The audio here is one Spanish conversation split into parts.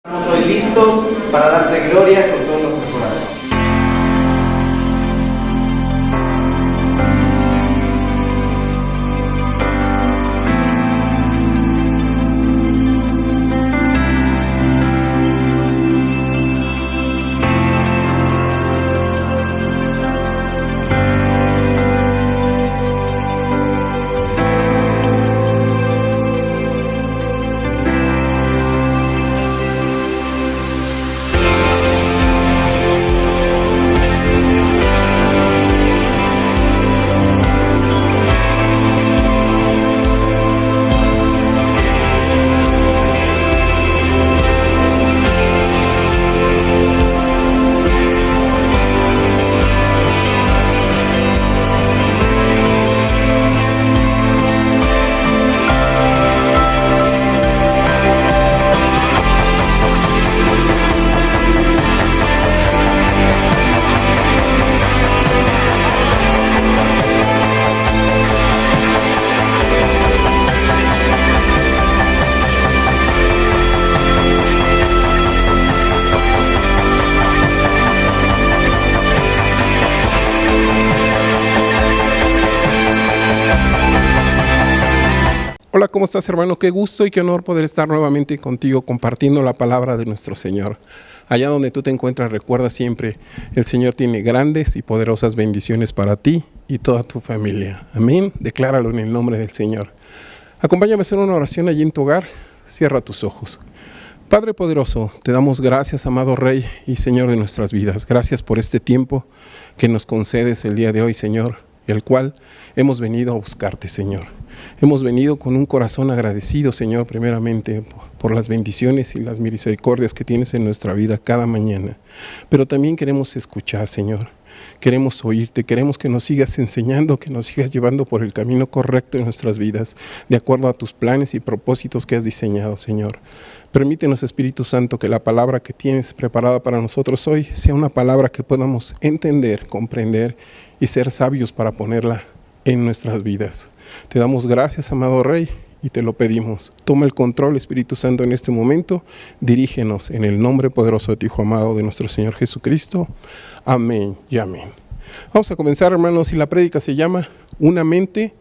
Estamos hoy listos para darte gloria con todo nuestro corazón. Hola, ¿cómo estás, hermano? Qué gusto y qué honor poder estar nuevamente contigo compartiendo la palabra de nuestro Señor. Allá donde tú te encuentras, recuerda siempre, el Señor tiene grandes y poderosas bendiciones para ti y toda tu familia. Amén. Decláralo en el nombre del Señor. Acompáñame a hacer una oración allí en tu hogar. Cierra tus ojos. Padre poderoso, te damos gracias, amado Rey y Señor de nuestras vidas. Gracias por este tiempo que nos concedes el día de hoy, Señor, el cual hemos venido a buscarte, Señor. Hemos venido con un corazón agradecido, Señor, primeramente por las bendiciones y las misericordias que tienes en nuestra vida cada mañana. Pero también queremos escuchar, Señor. Queremos oírte, queremos que nos sigas enseñando, que nos sigas llevando por el camino correcto en nuestras vidas, de acuerdo a tus planes y propósitos que has diseñado, Señor. Permítenos, Espíritu Santo, que la palabra que tienes preparada para nosotros hoy sea una palabra que podamos entender, comprender y ser sabios para ponerla en nuestras vidas. Te damos gracias, amado Rey, y te lo pedimos. Toma el control, Espíritu Santo, en este momento. Dirígenos en el nombre poderoso de tu Hijo amado, de nuestro Señor Jesucristo. Amén y amén. Vamos a comenzar, hermanos, y la prédica se llama Una mente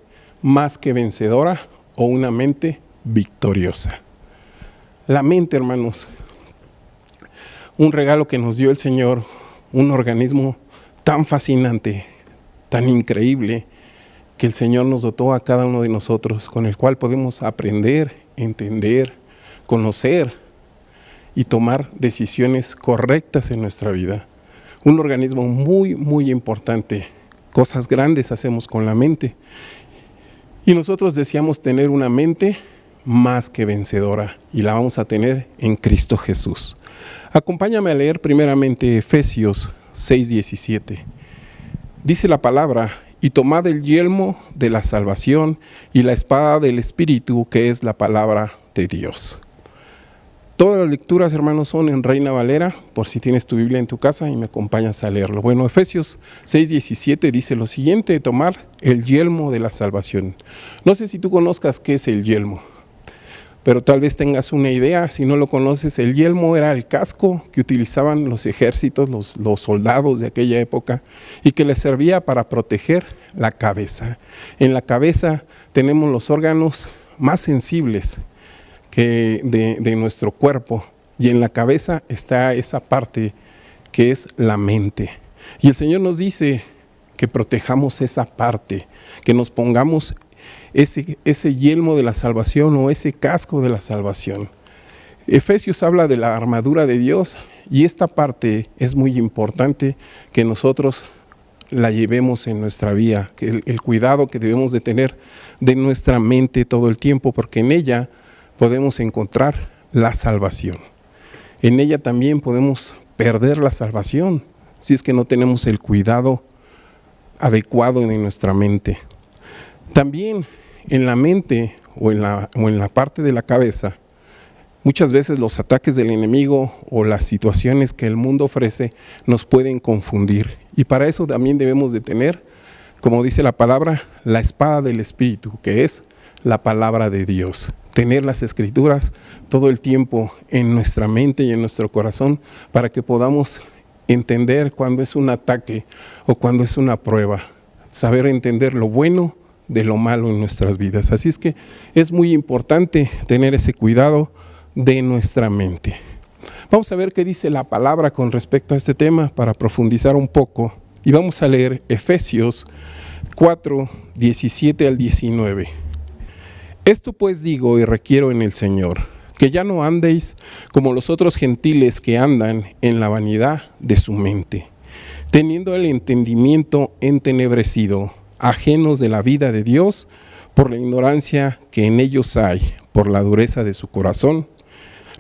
más que vencedora o una mente victoriosa. La mente, hermanos, un regalo que nos dio el Señor, un organismo tan fascinante, tan increíble, que el Señor nos dotó a cada uno de nosotros, con el cual podemos aprender, entender, conocer y tomar decisiones correctas en nuestra vida. Un organismo muy, muy importante. Cosas grandes hacemos con la mente. Y nosotros deseamos tener una mente más que vencedora, y la vamos a tener en Cristo Jesús. Acompáñame a leer primeramente Efesios 6:17. Dice la palabra: y tomad el yelmo de la salvación y la espada del Espíritu, que es la palabra de Dios. Todas las lecturas, hermanos, son en Reina Valera, por si tienes tu Biblia en tu casa y me acompañas a leerlo. Bueno, Efesios 6:17 dice lo siguiente: tomar el yelmo de la salvación. No sé si tú conozcas qué es el yelmo, pero tal vez tengas una idea. Si no lo conoces, el yelmo era el casco que utilizaban los ejércitos, los soldados de aquella época, y que les servía para proteger la cabeza. En la cabeza tenemos los órganos más sensibles de nuestro cuerpo, y en la cabeza está esa parte que es la mente. Y el Señor nos dice que protejamos esa parte, que nos pongamos ese yelmo de la salvación o ese casco de la salvación. Efesios habla de la armadura de Dios, y esta parte es muy importante que nosotros la llevemos en nuestra vida, que el cuidado que debemos de tener de nuestra mente todo el tiempo, porque en ella podemos encontrar la salvación. En ella también podemos perder la salvación si es que no tenemos el cuidado adecuado en nuestra mente. También en la mente o en la parte de la cabeza, muchas veces los ataques del enemigo o las situaciones que el mundo ofrece nos pueden confundir, y para eso también debemos de tener, como dice la palabra, la espada del Espíritu, que es la palabra de Dios. tener las Escrituras todo el tiempo en nuestra mente y en nuestro corazón para que podamos entender cuando es un ataque o cuando es una prueba, saber entender lo bueno de lo malo en nuestras vidas. Así es que es muy importante tener ese cuidado de nuestra mente. Vamos a ver qué dice la palabra con respecto a este tema para profundizar un poco, y vamos a leer Efesios 4, 17 al 19. Esto pues digo y requiero en el Señor, que ya no andéis como los otros gentiles que andan en la vanidad de su mente, teniendo el entendimiento entenebrecido, ajenos de la vida de Dios, por la ignorancia que en ellos hay, por la dureza de su corazón,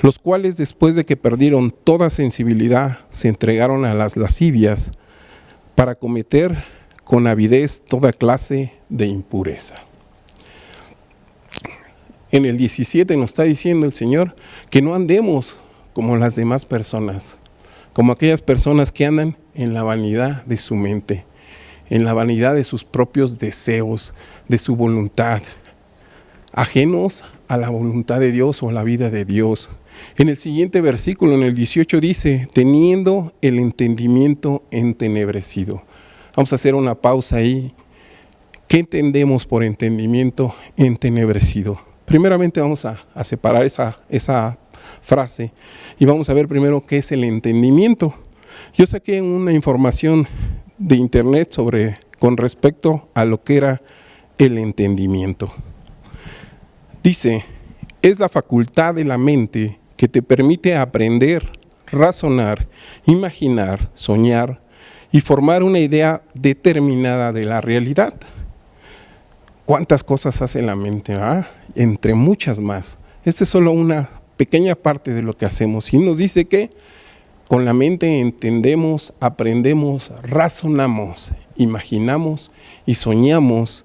los cuales después de que perdieron toda sensibilidad, se entregaron a las lascivias para cometer con avidez toda clase de impureza. En el 17 nos está diciendo el Señor que no andemos como las demás personas, como aquellas personas que andan en la vanidad de su mente, en la vanidad de sus propios deseos, de su voluntad, ajenos a la voluntad de Dios o a la vida de Dios. En el siguiente versículo, en el 18 dice, teniendo el entendimiento entenebrecido. Vamos a hacer una pausa ahí. ¿Qué entendemos por entendimiento entenebrecido? Primeramente vamos a separar esa frase y vamos a ver primero qué es el entendimiento. Yo saqué una información de internet con respecto a lo que era el entendimiento. Dice, es la facultad de la mente que te permite aprender, razonar, imaginar, soñar y formar una idea determinada de la realidad. ¿Cuántas cosas hace la mente? Entre muchas más. Esta es solo una pequeña parte de lo que hacemos. Y nos dice que con la mente entendemos, aprendemos, razonamos, imaginamos y soñamos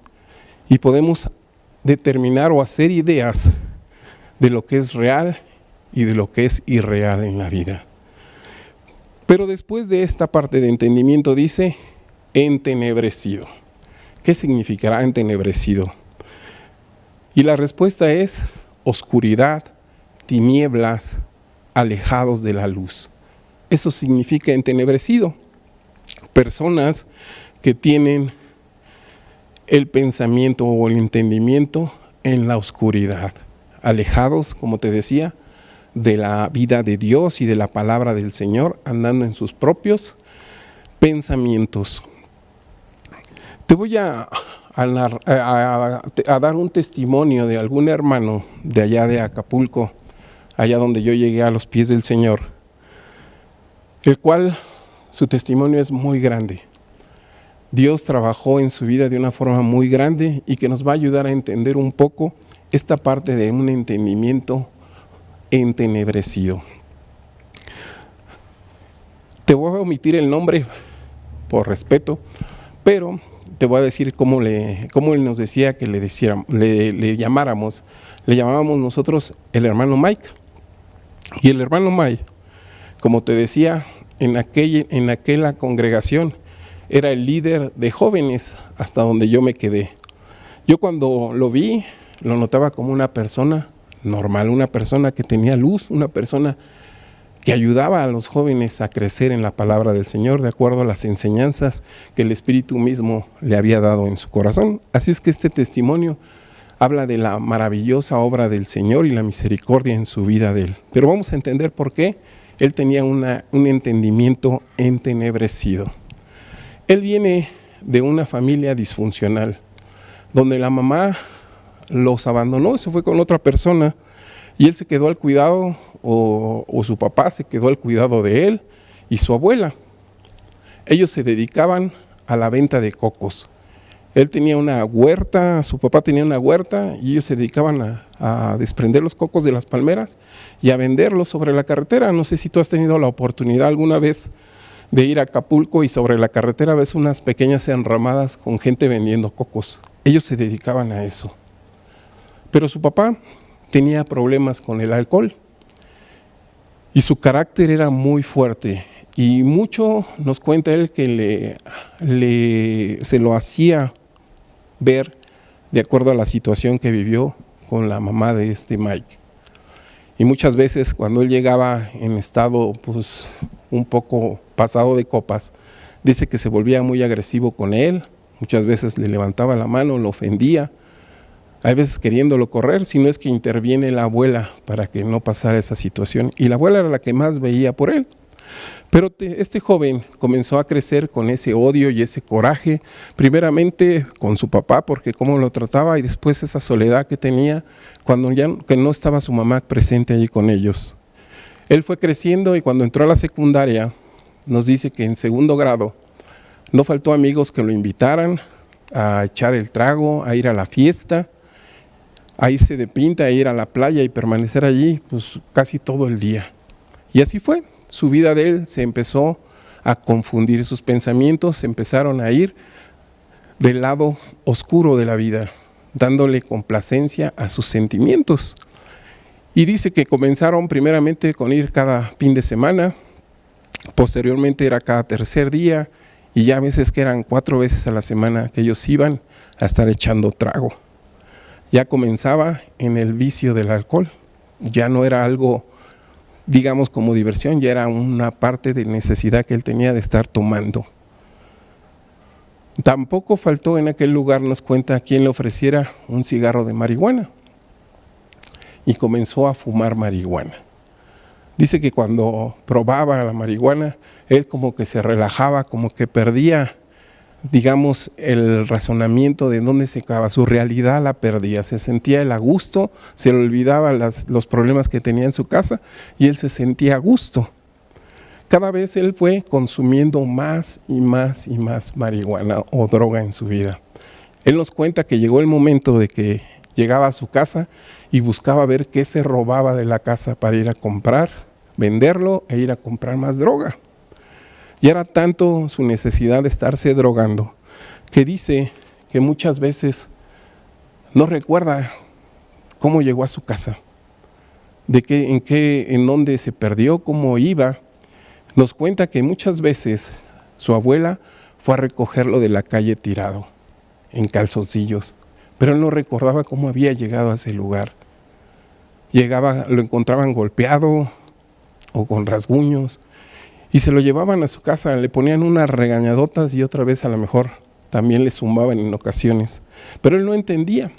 y podemos determinar o hacer ideas de lo que es real y de lo que es irreal en la vida. Pero después de esta parte de entendimiento dice entenebrecido. ¿Qué significará entenebrecido? Y la respuesta es oscuridad, tinieblas, alejados de la luz. Eso significa entenebrecido. Personas que tienen el pensamiento o el entendimiento en la oscuridad, alejados, como te decía, de la vida de Dios y de la palabra del Señor, andando en sus propios pensamientos. Te voy a dar un testimonio de algún hermano de allá de Acapulco, allá donde yo llegué a los pies del Señor, el cual su testimonio es muy grande. Dios trabajó en su vida de una forma muy grande y que nos va a ayudar a entender un poco esta parte de un entendimiento entenebrecido. Te voy a omitir el nombre por respeto, pero te voy a decir cómo él nos decía que le llamáramos. Le llamábamos nosotros el hermano Mike. Y el hermano Mike, como te decía, en aquella congregación era el líder de jóvenes hasta donde yo me quedé. Yo cuando lo vi, lo notaba como una persona normal, una persona que tenía luz, una persona que ayudaba a los jóvenes a crecer en la palabra del Señor de acuerdo a las enseñanzas que el Espíritu mismo le había dado en su corazón. Así es que este testimonio habla de la maravillosa obra del Señor y la misericordia en su vida de él. Pero vamos a entender por qué él tenía un entendimiento entenebrecido. Él viene de una familia disfuncional, donde la mamá los abandonó, se fue con otra persona y él se quedó al cuidado, o su papá se quedó al cuidado de él y su abuela. Ellos se dedicaban a la venta de cocos. Él tenía una huerta, su papá tenía una huerta y ellos se dedicaban a desprender los cocos de las palmeras y a venderlos sobre la carretera. No sé si tú has tenido la oportunidad alguna vez de ir a Acapulco y sobre la carretera ves unas pequeñas enramadas con gente vendiendo cocos. Ellos se dedicaban a eso. Pero su papá tenía problemas con el alcohol y su carácter era muy fuerte y mucho nos cuenta él que se lo hacía ver de acuerdo a la situación que vivió con la mamá de Mike. Y muchas veces cuando él llegaba en estado pues un poco pasado de copas, dice que se volvía muy agresivo con él, muchas veces le levantaba la mano, lo ofendía, hay veces queriéndolo correr, si no es que interviene la abuela para que no pasara esa situación, y la abuela era la que más veía por él. Pero este joven comenzó a crecer con ese odio y ese coraje, primeramente con su papá, porque cómo lo trataba, y después esa soledad que tenía cuando que no estaba su mamá presente allí con ellos. Él fue creciendo y cuando entró a la secundaria, nos dice que en segundo grado no faltó amigos que lo invitaran a echar el trago, a ir a la fiesta, a irse de pinta, a ir a la playa y permanecer allí pues casi todo el día. Y así fue. Su vida de él se empezó a confundir, sus pensamientos se empezaron a ir del lado oscuro de la vida, dándole complacencia a sus sentimientos. Y dice que comenzaron primeramente con ir cada fin de semana, posteriormente era cada tercer día, y ya a veces que eran 4 veces a la semana que ellos iban a estar echando trago. Ya comenzaba en el vicio del alcohol, ya no era algo digamos como diversión, ya era una parte de necesidad que él tenía de estar tomando. Tampoco faltó en aquel lugar, nos cuenta, quien le ofreciera un cigarro de marihuana y comenzó a fumar marihuana. Dice que cuando probaba la marihuana, él como que se relajaba, como que perdía, digamos, el razonamiento de dónde se acaba, su realidad la perdía, se sentía él a gusto, se le olvidaba los problemas que tenía en su casa y él se sentía a gusto. Cada vez él fue consumiendo más y más y más marihuana o droga en su vida. Él nos cuenta que llegó el momento de que llegaba a su casa y buscaba ver qué se robaba de la casa para ir a comprar, venderlo e ir a comprar más droga. Y era tanto su necesidad de estarse drogando que dice que muchas veces no recuerda cómo llegó a su casa, en dónde se perdió, cómo iba. Nos cuenta que muchas veces su abuela fue a recogerlo de la calle tirado, en calzoncillos, pero él no recordaba cómo había llegado a ese lugar. Llegaba, lo encontraban golpeado o con rasguños, y se lo llevaban a su casa, le ponían unas regañadotas y otra vez a lo mejor también le zumbaban en ocasiones. Pero él no entendía.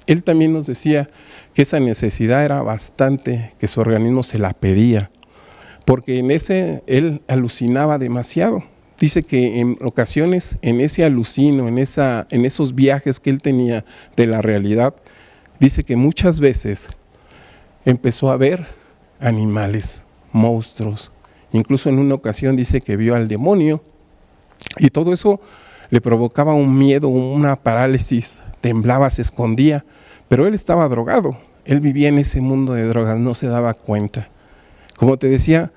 Él también nos decía que esa necesidad era bastante, que su organismo se la pedía, porque él alucinaba demasiado. Dice que en ocasiones, en ese alucino, en esos viajes que él tenía de la realidad, dice que muchas veces empezó a ver animales, monstruos. Incluso en una ocasión dice que vio al demonio y todo eso le provocaba un miedo, una parálisis, temblaba, se escondía, pero él estaba drogado, él vivía en ese mundo de drogas, no se daba cuenta. Como te decía,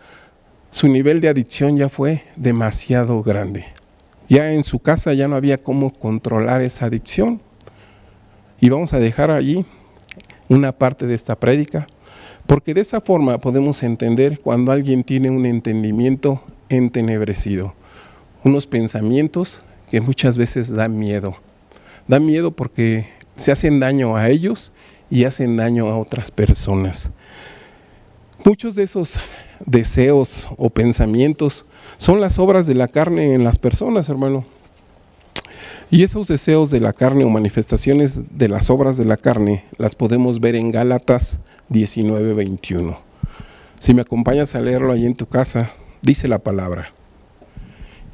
su nivel de adicción ya fue demasiado grande. Ya en su casa ya no había cómo controlar esa adicción. Y vamos a dejar allí una parte de esta prédica, porque de esa forma podemos entender cuando alguien tiene un entendimiento entenebrecido, unos pensamientos que muchas veces dan miedo. Dan miedo porque se hacen daño a ellos y hacen daño a otras personas. Muchos de esos deseos o pensamientos son las obras de la carne en las personas, hermano. Y esos deseos de la carne o manifestaciones de las obras de la carne las podemos ver en Gálatas 19:21. Si me acompañas a leerlo ahí en tu casa, dice la palabra: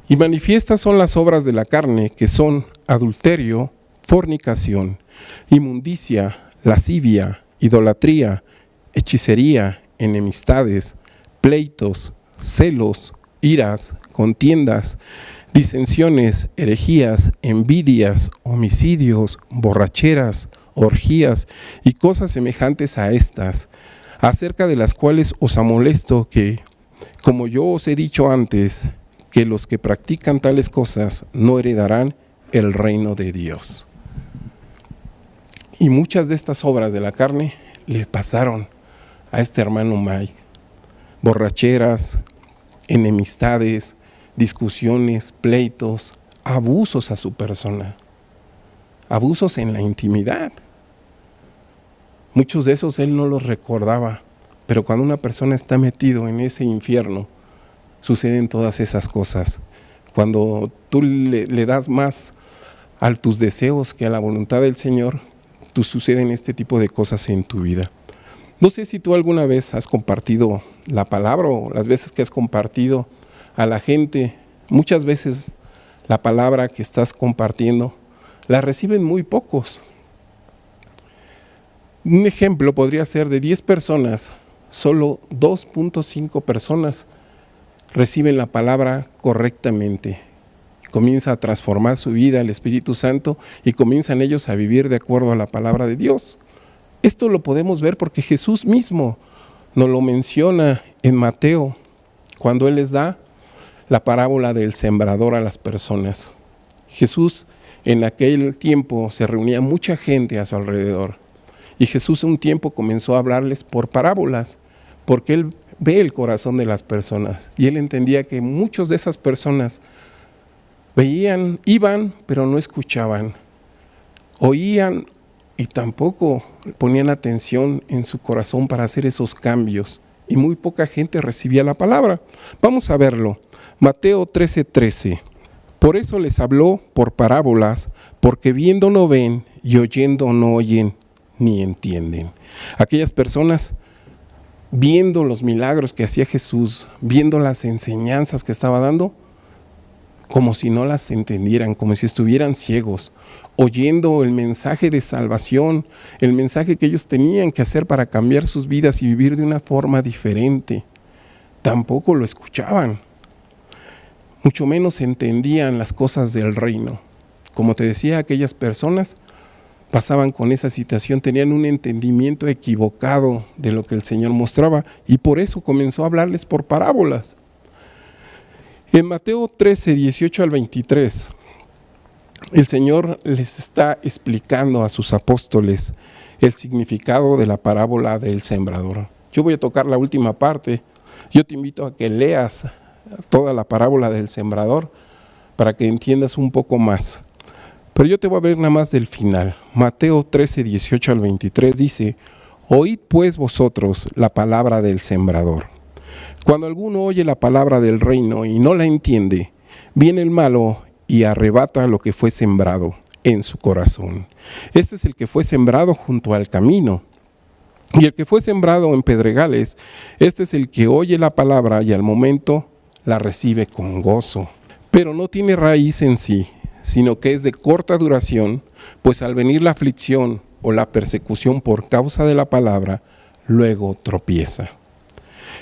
y manifiestas son las obras de la carne, que son adulterio, fornicación, inmundicia, lascivia, idolatría, hechicería, enemistades, pleitos, celos, iras, contiendas, disensiones, herejías, envidias, homicidios, borracheras, orgías y cosas semejantes a estas, acerca de las cuales os amolesto que, como yo os he dicho antes, que los que practican tales cosas no heredarán el reino de Dios. Y muchas de estas obras de la carne le pasaron a este hermano Mike: borracheras, enemistades, discusiones, pleitos, abusos a su persona, abusos en la intimidad. Muchos de esos él no los recordaba, pero cuando una persona está metido en ese infierno, suceden todas esas cosas. Cuando tú le das más a tus deseos que a la voluntad del Señor, suceden este tipo de cosas en tu vida. No sé si tú alguna vez has compartido la palabra o las veces que has compartido a la gente, muchas veces la palabra que estás compartiendo la reciben muy pocos. Un ejemplo podría ser de 10 personas, solo 2.5 personas reciben la palabra correctamente. Comienza a transformar su vida el Espíritu Santo y comienzan ellos a vivir de acuerdo a la palabra de Dios. Esto lo podemos ver porque Jesús mismo nos lo menciona en Mateo, cuando Él les da la parábola del sembrador a las personas. Jesús en aquel tiempo se reunía mucha gente a su alrededor y Jesús un tiempo comenzó a hablarles por parábolas porque Él ve el corazón de las personas y Él entendía que muchos de esas personas veían, iban, pero no escuchaban, oían y tampoco ponían atención en su corazón para hacer esos cambios y muy poca gente recibía la palabra. Vamos a verlo. Mateo 13:13. Por eso les habló por parábolas, porque viendo no ven y oyendo no oyen ni entienden. Aquellas personas viendo los milagros que hacía Jesús, viendo las enseñanzas que estaba dando, como si no las entendieran, como si estuvieran ciegos, oyendo el mensaje de salvación, el mensaje que ellos tenían que hacer para cambiar sus vidas y vivir de una forma diferente. Tampoco lo escuchaban, mucho menos entendían las cosas del reino. Como te decía, aquellas personas pasaban con esa situación, tenían un entendimiento equivocado de lo que el Señor mostraba y por eso comenzó a hablarles por parábolas. En Mateo 13, 18 al 23, el Señor les está explicando a sus apóstoles el significado de la parábola del sembrador. Yo voy a tocar la última parte. Yo te invito a que leas toda la parábola del sembrador para que entiendas un poco más. Pero yo te voy a ver nada más del final. Mateo 13, 18 al 23 dice: Oíd pues vosotros la palabra del sembrador. Cuando alguno oye la palabra del reino y no la entiende, viene el malo y arrebata lo que fue sembrado en su corazón. Este es el que fue sembrado junto al camino. Y el que fue sembrado en pedregales, este es el que oye la palabra y al momento la recibe con gozo. Pero no tiene raíz en sí, sino que es de corta duración, pues al venir la aflicción o la persecución por causa de la palabra, luego tropieza.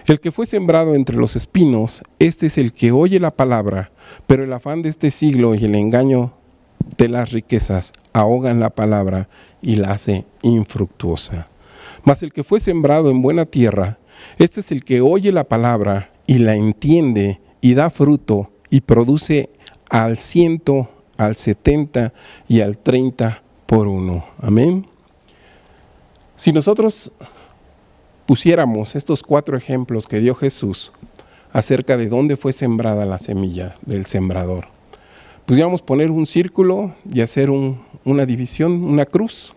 El que fue sembrado entre los espinos, este es el que oye la palabra, pero el afán de este siglo y el engaño de las riquezas ahogan la palabra y la hace infructuosa. Mas el que fue sembrado en buena tierra, este es el que oye la palabra y la entiende y da fruto y produce al 100, al 70 y al 30 por uno. Amén. Si nosotros pusiéramos estos 4 ejemplos que dio Jesús acerca de dónde fue sembrada la semilla del sembrador, pudiéramos poner un círculo y hacer una división, una cruz.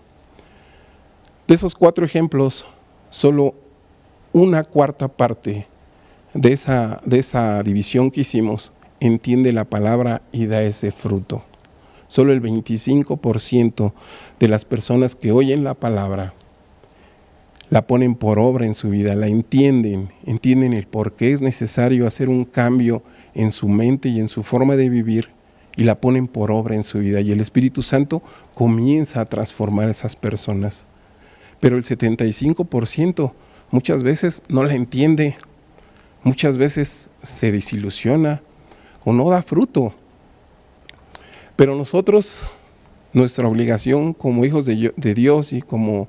De esos 4 ejemplos, solo 1/4 parte de esa división que hicimos entiende la palabra y da ese fruto. Solo el 25% de las personas que oyen la palabra la ponen por obra en su vida, la entienden el por qué es necesario hacer un cambio en su mente y en su forma de vivir y la ponen por obra en su vida. Y el Espíritu Santo comienza a transformar a esas personas. Pero el 75% muchas veces no la entiende, muchas veces se desilusiona o no da fruto. Pero nosotros, nuestra obligación como hijos de Dios y como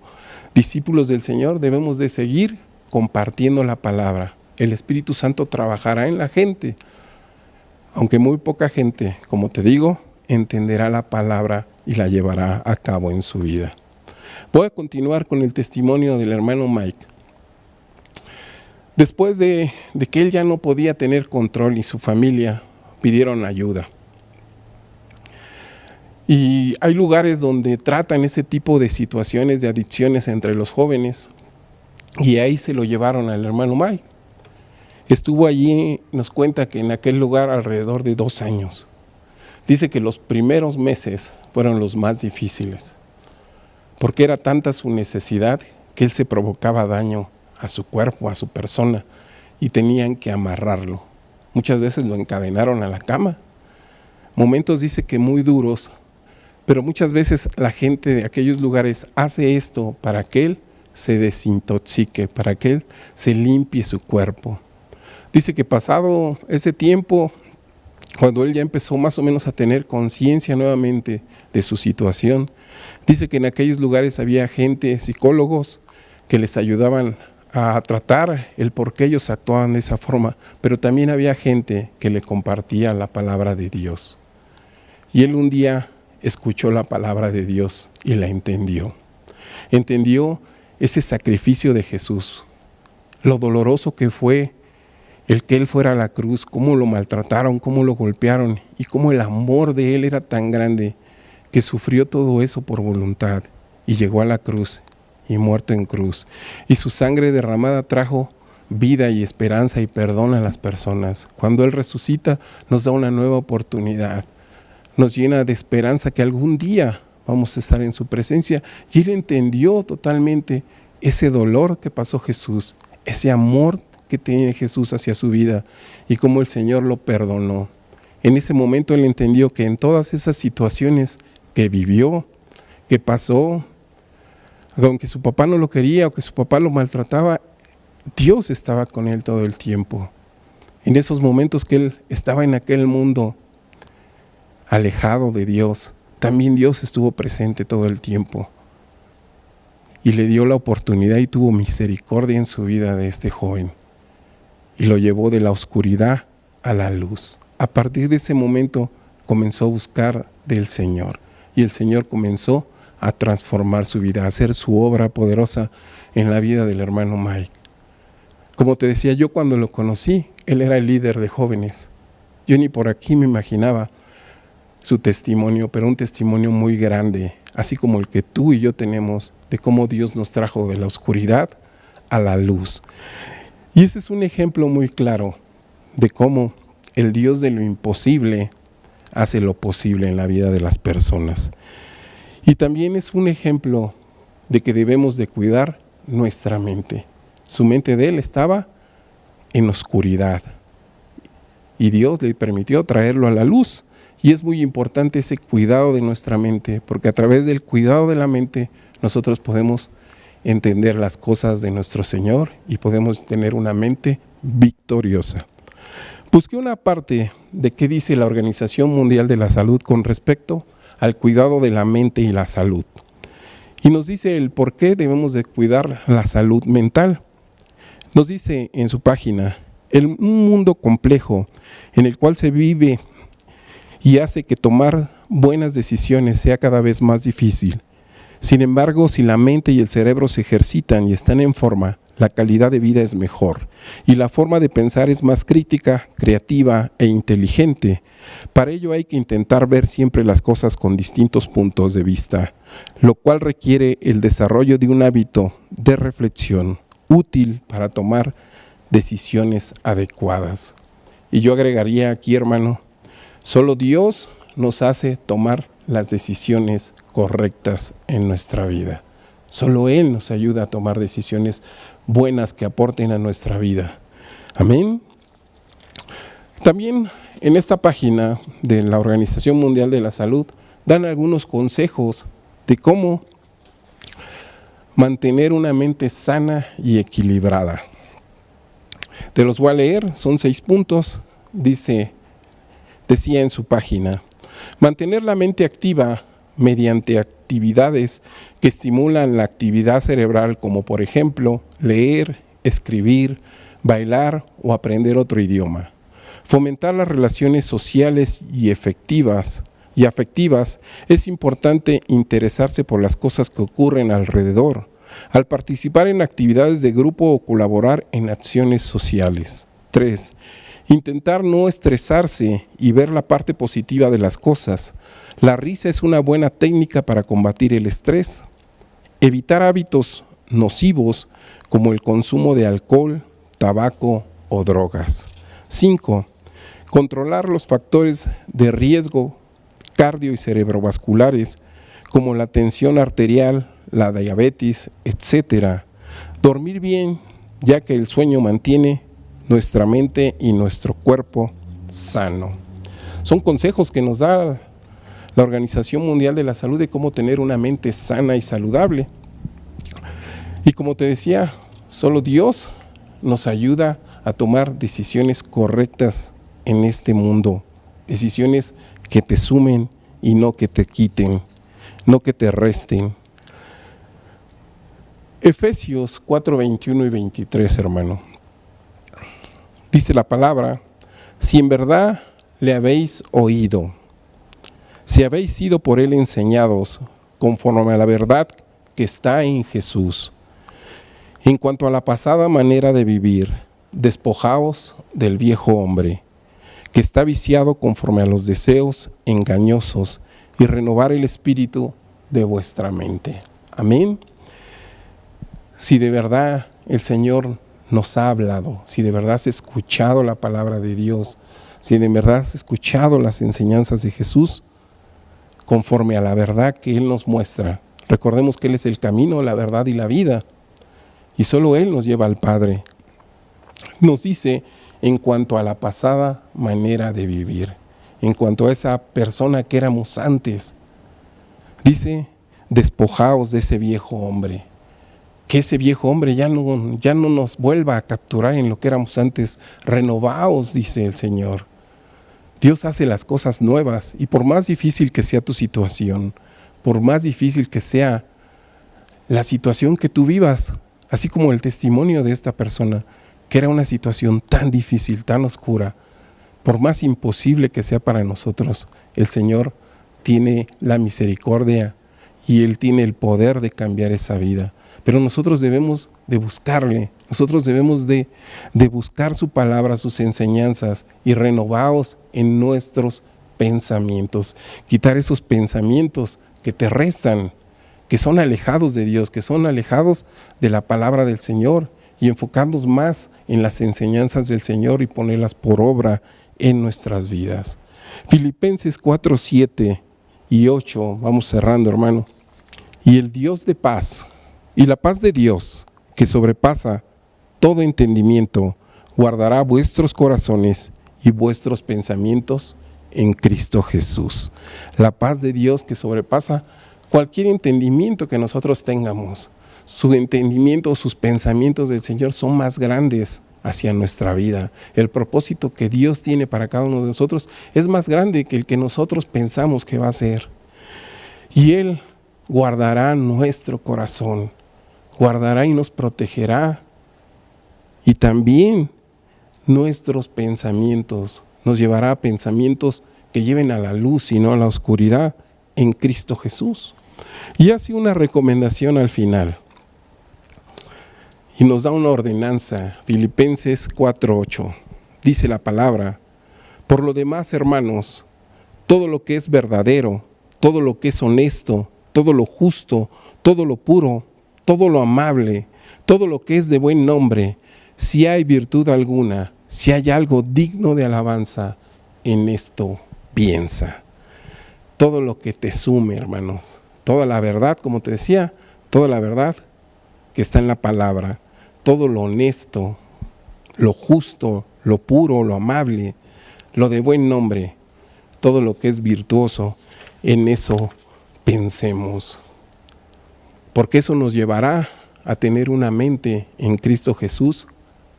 discípulos del Señor, debemos de seguir compartiendo la palabra. El Espíritu Santo trabajará en la gente, aunque muy poca gente, como te digo, entenderá la palabra y la llevará a cabo en su vida. Voy a continuar con el testimonio del hermano Mike. Después de que él ya no podía tener control y su familia pidieron ayuda. Y hay lugares donde tratan ese tipo de situaciones de adicciones entre los jóvenes, y ahí se lo llevaron al hermano Mike. Estuvo allí, nos cuenta que en aquel lugar alrededor de 2 años. Dice que los primeros meses fueron los más difíciles, porque era tanta su necesidad que él se provocaba daño a su cuerpo, a su persona, y tenían que amarrarlo. Muchas veces lo encadenaron a la cama. Momentos dice que muy duros, pero muchas veces la gente de aquellos lugares hace esto para que él se desintoxique, para que él se limpie su cuerpo. Dice que pasado ese tiempo, cuando él ya empezó más o menos a tener conciencia nuevamente de su situación, dice que en aquellos lugares había gente, psicólogos, que les ayudaban a tratar el por qué ellos actuaban de esa forma, pero también había gente que le compartía la palabra de Dios. Y él un día escuchó la palabra de Dios y la entendió. Entendió ese sacrificio de Jesús, lo doloroso que fue el que él fuera a la cruz, cómo lo maltrataron, cómo lo golpearon y cómo el amor de él era tan grande que sufrió todo eso por voluntad y llegó a la cruz y muerto en cruz. Y su sangre derramada trajo vida y esperanza y perdón a las personas. Cuando él resucita nos da una nueva oportunidad, nos llena de esperanza que algún día vamos a estar en su presencia. Y él entendió totalmente ese dolor que pasó Jesús, ese amor que tiene Jesús hacia su vida y cómo el Señor lo perdonó. En ese momento él entendió que en todas esas situaciones que vivió, que pasó, aunque su papá no lo quería o que su papá lo maltrataba, Dios estaba con él todo el tiempo. En esos momentos que él estaba en aquel mundo alejado de Dios, también Dios estuvo presente todo el tiempo y le dio la oportunidad y tuvo misericordia en su vida de este joven y lo llevó de la oscuridad a la luz. A partir de ese momento comenzó a buscar del Señor y el Señor comenzó a transformar su vida, a hacer su obra poderosa en la vida del hermano Mike. Como te decía, yo cuando lo conocí, él era el líder de jóvenes. Yo ni por aquí me imaginaba su testimonio, pero un testimonio muy grande, así como el que tú y yo tenemos, de cómo Dios nos trajo de la oscuridad a la luz. Y ese es un ejemplo muy claro de cómo el Dios de lo imposible hace lo posible en la vida de las personas. Y también es un ejemplo de que debemos de cuidar nuestra mente. Su mente de él estaba en oscuridad y Dios le permitió traerlo a la luz. Y es muy importante ese cuidado de nuestra mente, porque a través del cuidado de la mente nosotros podemos entender las cosas de nuestro Señor y podemos tener una mente victoriosa. Busqué una parte de qué dice la Organización Mundial de la Salud con respecto al cuidado de la mente y la salud. Y nos dice el por qué debemos de cuidar la salud mental. Nos dice en su página, un mundo complejo en el cual se vive y hace que tomar buenas decisiones sea cada vez más difícil. Sin embargo, si la mente y el cerebro se ejercitan y están en forma, la calidad de vida es mejor y la forma de pensar es más crítica, creativa e inteligente. Para ello hay que intentar ver siempre las cosas con distintos puntos de vista, lo cual requiere el desarrollo de un hábito de reflexión útil para tomar decisiones adecuadas. Y yo agregaría aquí, hermano, solo Dios nos hace tomar las decisiones correctas en nuestra vida. Solo Él nos ayuda a tomar decisiones buenas que aporten a nuestra vida. Amén. También en esta página de la Organización Mundial de la Salud dan algunos consejos de cómo mantener una mente sana y equilibrada. Te los voy a leer, son 6 puntos. Decía en su página, mantener la mente activa mediante actividades que estimulan la actividad cerebral, como por ejemplo leer, escribir, bailar o aprender otro idioma. Fomentar las relaciones sociales y afectivas. Es importante interesarse por las cosas que ocurren alrededor, al participar en actividades de grupo o colaborar en acciones sociales. 3. Intentar no estresarse y ver la parte positiva de las cosas. La risa es una buena técnica para combatir el estrés. Evitar hábitos nocivos como el consumo de alcohol, tabaco o drogas. 5. Controlar los factores de riesgo cardio y cerebrovasculares como la tensión arterial, la diabetes, etc. Dormir bien, ya que el sueño mantiene nuestra mente y nuestro cuerpo sano. Son consejos que nos da la Organización Mundial de la Salud de cómo tener una mente sana y saludable. Y como te decía, solo Dios nos ayuda a tomar decisiones correctas en este mundo, decisiones que te sumen y no que te quiten, no que te resten. Efesios 4, 21 y 23, hermano. Dice la palabra: si en verdad le habéis oído, si habéis sido por él enseñados conforme a la verdad que está en Jesús. En cuanto a la pasada manera de vivir, despojaos del viejo hombre, que está viciado conforme a los deseos engañosos, y renovar el espíritu de vuestra mente. Amén. Si de verdad el Señor nos ha hablado, si de verdad has escuchado la palabra de Dios, si de verdad has escuchado las enseñanzas de Jesús, conforme a la verdad que Él nos muestra. Recordemos que Él es el camino, la verdad y la vida, y solo Él nos lleva al Padre. Nos dice en cuanto a la pasada manera de vivir, en cuanto a esa persona que éramos antes. Dice: despojaos de ese viejo hombre. Que ese viejo hombre ya no nos vuelva a capturar en lo que éramos antes. Renovaos, dice el Señor. Dios hace las cosas nuevas, y por más difícil que sea tu situación, por más difícil que sea la situación que tú vivas, así como el testimonio de esta persona, que era una situación tan difícil, tan oscura, por más imposible que sea para nosotros, el Señor tiene la misericordia y Él tiene el poder de cambiar esa vida. Pero nosotros debemos de buscarle, nosotros debemos de buscar su palabra, sus enseñanzas, y renovaos en nuestros pensamientos. Quitar esos pensamientos que te restan, que son alejados de Dios, que son alejados de la palabra del Señor, y enfocarnos más en las enseñanzas del Señor y ponerlas por obra en nuestras vidas. Filipenses 4, 7 y 8, vamos cerrando, hermano. Y el Dios de paz, y la paz de Dios, que sobrepasa todo entendimiento, guardará vuestros corazones y vuestros pensamientos en Cristo Jesús. La paz de Dios que sobrepasa cualquier entendimiento que nosotros tengamos. Su entendimiento, sus pensamientos del Señor son más grandes hacia nuestra vida. El propósito que Dios tiene para cada uno de nosotros es más grande que el que nosotros pensamos que va a ser. Y Él guardará nuestro corazón, guardará y nos protegerá. Y también nuestros pensamientos, nos llevará a pensamientos que lleven a la luz y no a la oscuridad en Cristo Jesús. Y hace una recomendación al final. Y nos da una ordenanza, Filipenses 4:8. Dice la palabra: por lo demás, hermanos, todo lo que es verdadero, todo lo que es honesto, todo lo justo, todo lo puro, todo lo amable, todo lo que es de buen nombre, si hay virtud alguna, si hay algo digno de alabanza, en esto piensa. Todo lo que te sume, hermanos, toda la verdad, como te decía, toda la verdad que está en la palabra, todo lo honesto, lo justo, lo puro, lo amable, lo de buen nombre, todo lo que es virtuoso, en eso pensemos. Porque eso nos llevará a tener una mente en Cristo Jesús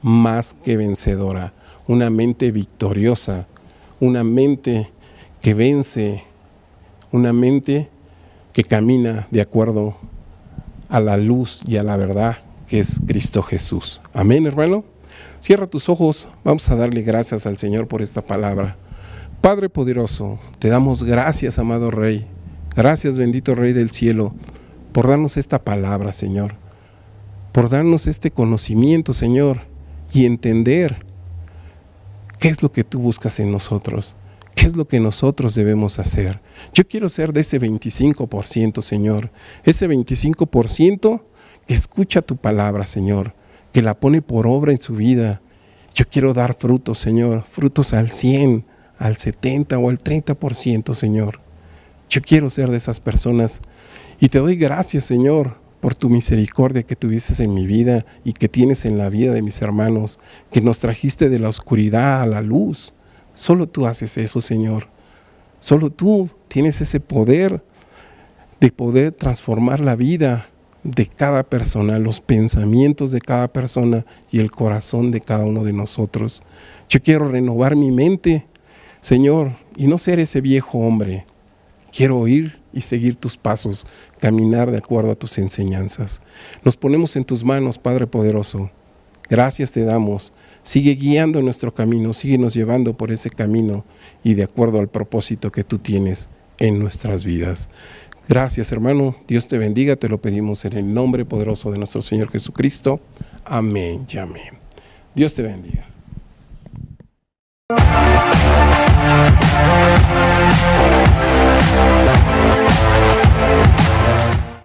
más que vencedora, una mente victoriosa, una mente que vence, una mente que camina de acuerdo a la luz y a la verdad que es Cristo Jesús. Amén, hermano. Cierra tus ojos, vamos a darle gracias al Señor por esta palabra. Padre poderoso, te damos gracias, amado Rey. Gracias, bendito Rey del cielo, por darnos esta palabra, Señor. Por darnos este conocimiento, Señor, y entender ¿Qué es lo que tú buscas en nosotros? ¿Qué es lo que nosotros debemos hacer? Yo quiero ser de ese 25%, Señor. Ese 25% que escucha tu palabra, Señor, que la pone por obra en su vida. Yo quiero dar frutos, Señor, frutos al 100, al 70 o al 30%, Señor. Yo quiero ser de esas personas. Y te doy gracias, Señor, por tu misericordia que tuviste en mi vida y que tienes en la vida de mis hermanos, que nos trajiste de la oscuridad a la luz. Solo tú haces eso, Señor. Solo tú tienes ese poder de poder transformar la vida de cada persona, los pensamientos de cada persona y el corazón de cada uno de nosotros. Yo quiero renovar mi mente, Señor, y no ser ese viejo hombre. Quiero oír y seguir tus pasos, caminar de acuerdo a tus enseñanzas. Nos ponemos en tus manos, Padre poderoso. Gracias te damos. Sigue guiando nuestro camino, síguenos llevando por ese camino y de acuerdo al propósito que tú tienes en nuestras vidas. Gracias, hermano. Dios te bendiga. Te lo pedimos en el nombre poderoso de nuestro Señor Jesucristo. Amén y amén. Dios te bendiga.